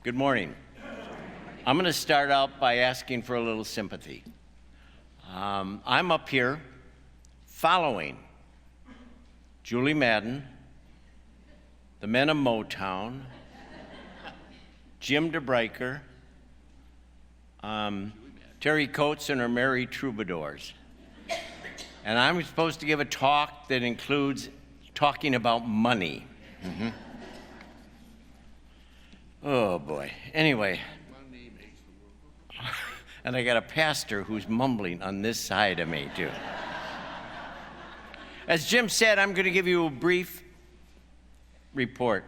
Good morning. I'm going to start out by asking for a little sympathy. I'm up here following Julie Madden, the men of Motown, Jim DeBreiker, Terry Coates and her Merry Troubadours. And I'm supposed to give a talk that includes talking about money. Oh boy. Anyway. And I got a pastor who's mumbling on this side of me too. As Jim said, I'm going to give you a brief report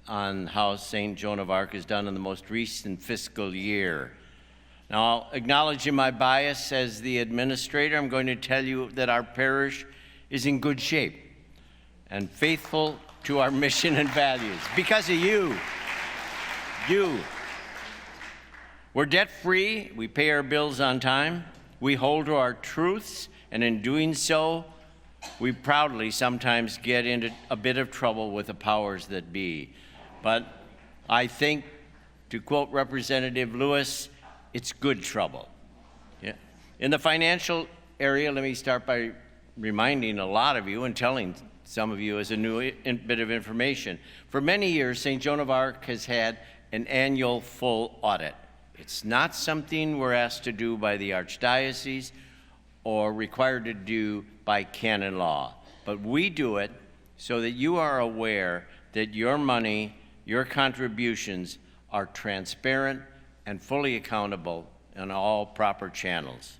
on how St. Joan of Arc has done in the most recent fiscal year. Now, acknowledging my bias as the administrator, I'm going to tell you that our parish is in good shape and faithful to our mission and values because of you. We're debt-free, we pay our bills on time, we hold to our truths, and in doing so, we proudly sometimes get into a bit of trouble with the powers that be. But I think, to quote Representative Lewis, it's good trouble. Yeah. In the financial area, let me start by reminding a lot of you and telling some of you as a new bit of information. For many years, St. Joan of Arc has had an annual full audit. It's not something we're asked to do by the Archdiocese or required to do by canon law, but we do it so that you are aware that your money, your contributions are transparent and fully accountable in all proper channels.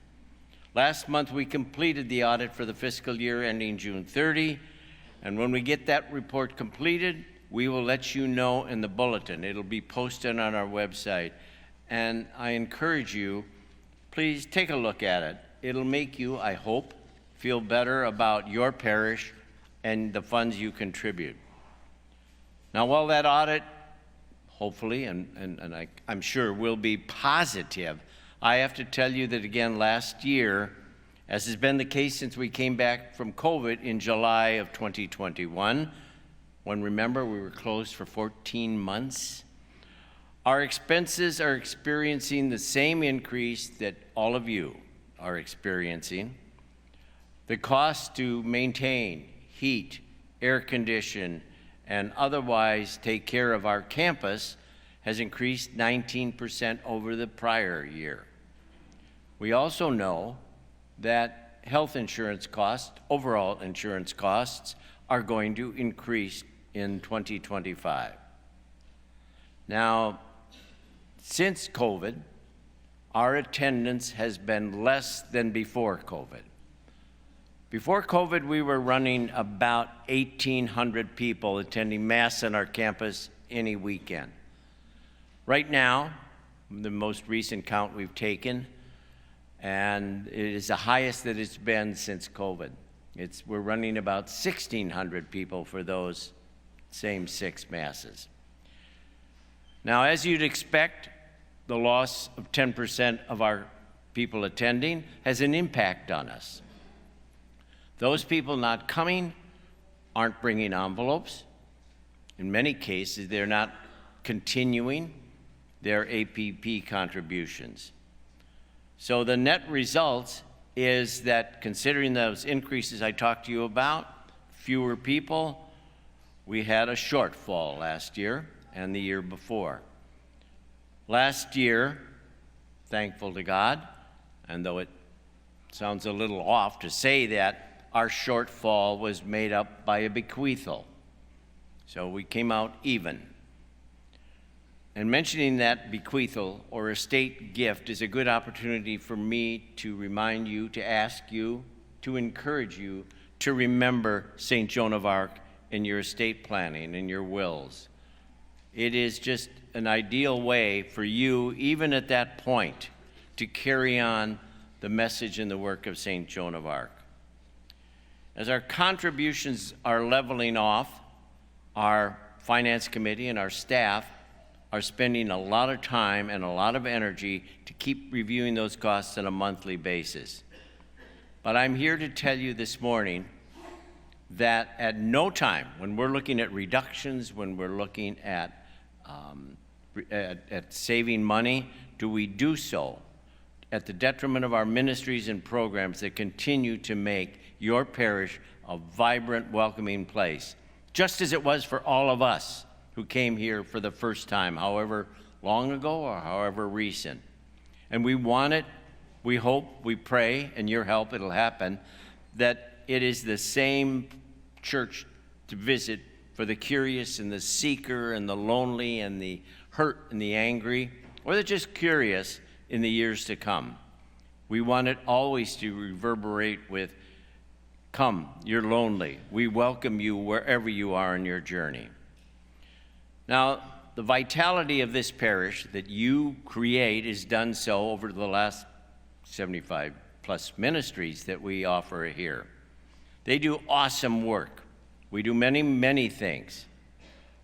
Last month, we completed the audit for the fiscal year ending June 30, and when we get that report completed, we will let you know in the bulletin. It'll be posted on our website, and I encourage you, please take a look at it. It'll make you, I hope, feel better about your parish and the funds you contribute. Now, while that audit, hopefully, and I'm sure will be positive, I have to tell you that again last year, as has been the case since we came back from COVID in July of 2021, when remember we were closed for 14 months, our expenses are experiencing the same increase that all of you are experiencing. The cost to maintain, heat, air condition, and otherwise take care of our campus has increased 19% over the prior year. We also know that health insurance costs, overall insurance costs, are going to increase in 2025. Now, since COVID, our attendance has been less than before COVID. Before COVID, we were running about 1,800 people attending Mass on our campus any weekend. Right now, the most recent count we've taken, and it is the highest that it's been since COVID. We're running about 1,600 people for those same 6 Masses. Now, as you'd expect, the loss of 10% of our people attending has an impact on us. Those people not coming aren't bringing envelopes. In many cases, they're not continuing their APP contributions. So the net result is that considering those increases I talked to you about, fewer people, we had a shortfall last year and the year before. Last year, thankful to God, and though it sounds a little off to say that, our shortfall was made up by a bequeathal. So we came out even. And mentioning that bequeathal or estate gift is a good opportunity for me to remind you, to ask you, to encourage you to remember St. Joan of Arc in your estate planning, in your wills. It is just an ideal way for you, even at that point, to carry on the message and the work of St. Joan of Arc. As our contributions are leveling off, our finance committee and our staff are spending a lot of time and a lot of energy to keep reviewing those costs on a monthly basis. But I'm here to tell you this morning that at no time, when we're looking at reductions, when we're looking at at saving money, do we do so at the detriment of our ministries and programs that continue to make your parish a vibrant, welcoming place, just as it was for all of us who came here for the first time, however long ago or however recent? And we want it, we hope, we pray, and your help, it'll happen, that it is the same church to visit for the curious and the seeker and the lonely and the hurt and the angry, or they're just curious in the years to come. We want it always to reverberate with, come, you're lonely. We welcome you wherever you are in your journey. Now, the vitality of this parish that you create is done so over the last 75 plus ministries that we offer here. They do awesome work. We do many, many things.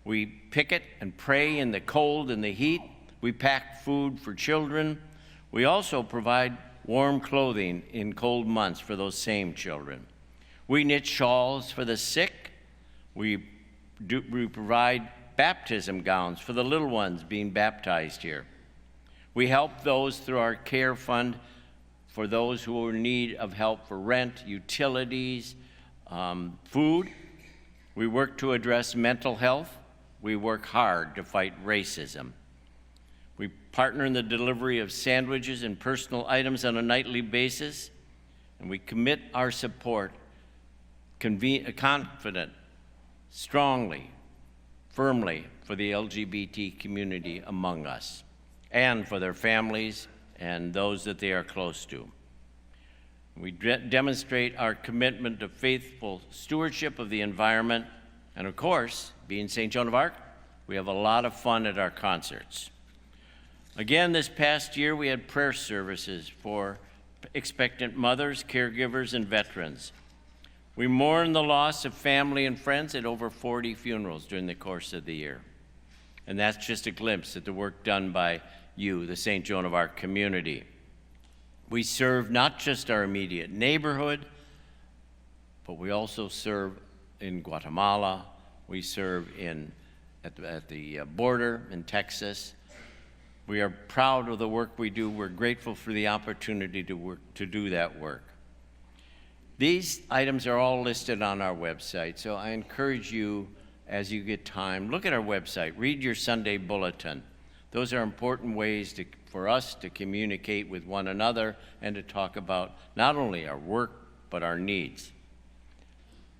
We picket and pray in the cold and the heat. We pack food for children. We also provide warm clothing in cold months for those same children. We knit shawls for the sick. We provide baptism gowns for the little ones being baptized here. We help those through our care fund for those who are in need of help for rent, utilities, food. We work to address mental health. We work hard to fight racism. We partner in the delivery of sandwiches and personal items on a nightly basis, and we commit our support confident, strongly, firmly for the LGBT community among us and for their families and those that they are close to. We demonstrate our commitment to faithful stewardship of the environment, and of course, being St. Joan of Arc, we have a lot of fun at our concerts. Again, this past year, we had prayer services for expectant mothers, caregivers, and veterans. We mourn the loss of family and friends at over 40 funerals during the course of the year. And that's just a glimpse at the work done by you, the St. Joan of Arc community. We serve not just our immediate neighborhood, but we also serve in Guatemala. We serve at the border in Texas. We are proud of the work we do. We're grateful for the opportunity to do that work. These items are all listed on our website, so I encourage you, as you get time, look at our website, read your Sunday bulletin. Those are important ways for us to communicate with one another and to talk about not only our work, but our needs.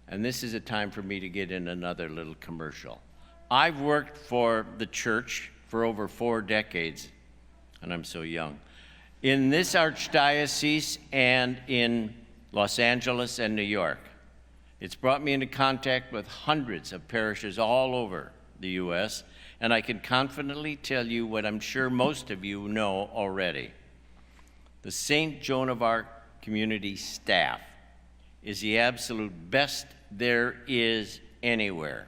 And this is a time for me to get in another little commercial. I've worked for the church for over 4 decades, and I'm so young, in this archdiocese and in Los Angeles and New York. It's brought me into contact with hundreds of parishes all over the U.S., and I can confidently tell you what I'm sure most of you know already. The St. Joan of Arc community staff is the absolute best there is anywhere.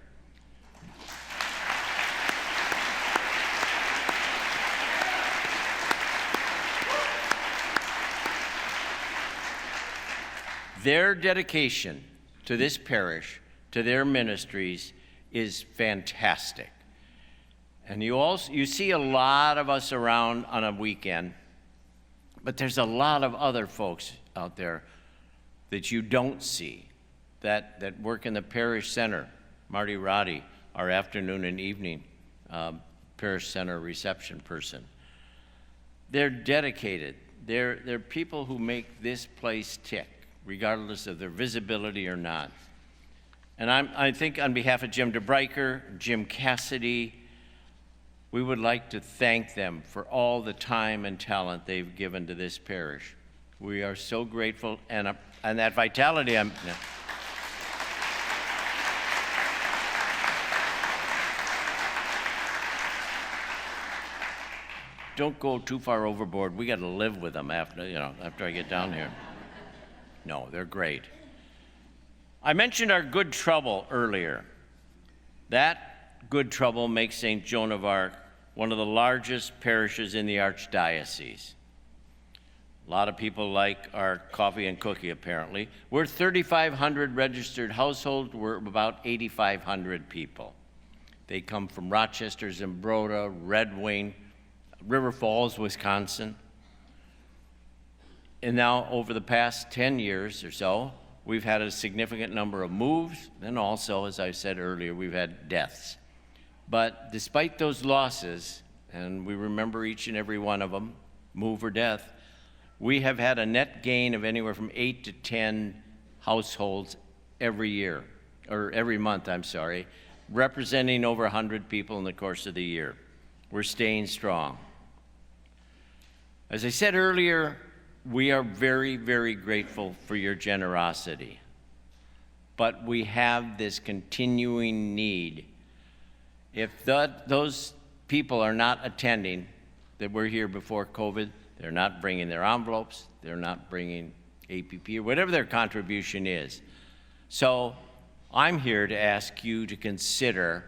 Their dedication to this parish, to their ministries, is fantastic. And you see a lot of us around on a weekend, but there's a lot of other folks out there that you don't see that work in the parish center. Marty Roddy, our afternoon and evening parish center reception person. They're dedicated. They're people who make this place tick, regardless of their visibility or not. And I think on behalf of Jim DeBriker, Jim Cassidy, we would like to thank them for all the time and talent they've given to this parish. We are so grateful, and that vitality, don't go too far overboard. We got to live with them after I get down here. No, they're great. I mentioned our good trouble earlier. That good trouble makes St. Joan of Arc one of the largest parishes in the archdiocese. A lot of people like our coffee and cookie, apparently. We're 3,500 registered households. We're about 8,500 people. They come from Rochester, Zimbrota, Red Wing, River Falls, Wisconsin. And now, over the past 10 years or so, we've had a significant number of moves, and also, as I said earlier, we've had deaths. But despite those losses, and we remember each and every one of them, move or death, we have had a net gain of anywhere from 8 to 10 households every year, or every month, I'm sorry, representing over 100 people in the course of the year. We're staying strong. As I said earlier, we are very, very grateful for your generosity. But we have this continuing need. If those people are not attending, that were here before COVID, they're not bringing their envelopes, they're not bringing APP, or whatever their contribution is. So I'm here to ask you to consider,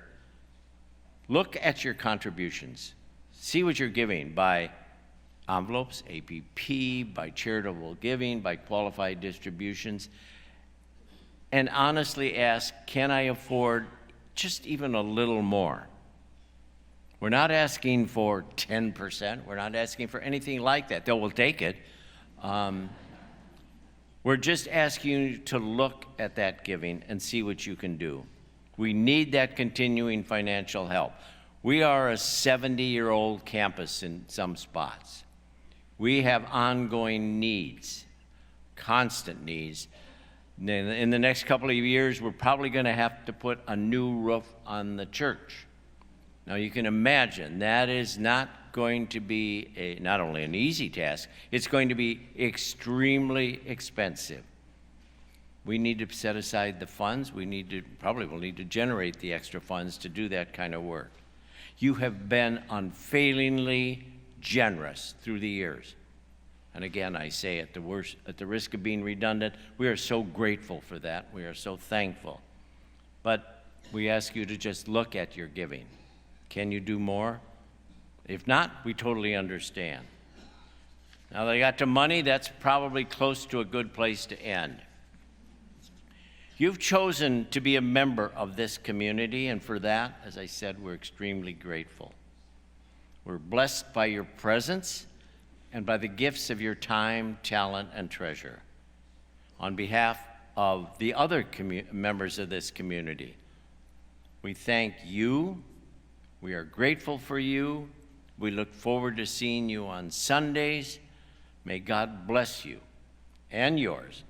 look at your contributions. See what you're giving by envelopes, APP, by charitable giving, by qualified distributions, and honestly ask, can I afford just even a little more? We're not asking for 10%. We're not asking for anything like that, though we'll take it. We're just asking you to look at that giving and see what you can do. We need that continuing financial help. We are a 70-year-old campus in some spots. We have ongoing needs, constant needs. In the next couple of years, we're probably going to have to put a new roof on the church. Now, you can imagine that is not going to be not only an easy task, it's going to be extremely expensive. We need to set aside the funds. We'll need to generate the extra funds to do that kind of work. You have been unfailingly generous through the years. And again, I say at the risk of being redundant, we are so grateful for that. We are so thankful. But we ask you to just look at your giving. Can you do more? If not, we totally understand. Now that I got to money, that's probably close to a good place to end. You've chosen to be a member of this community, and for that, as I said, we're extremely grateful. We're blessed by your presence and by the gifts of your time, talent, and treasure. On behalf of the other members of this community, we thank you. We are grateful for you. We look forward to seeing you on Sundays. May God bless you and yours,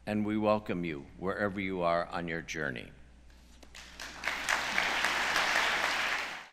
and we welcome you wherever you are on your journey.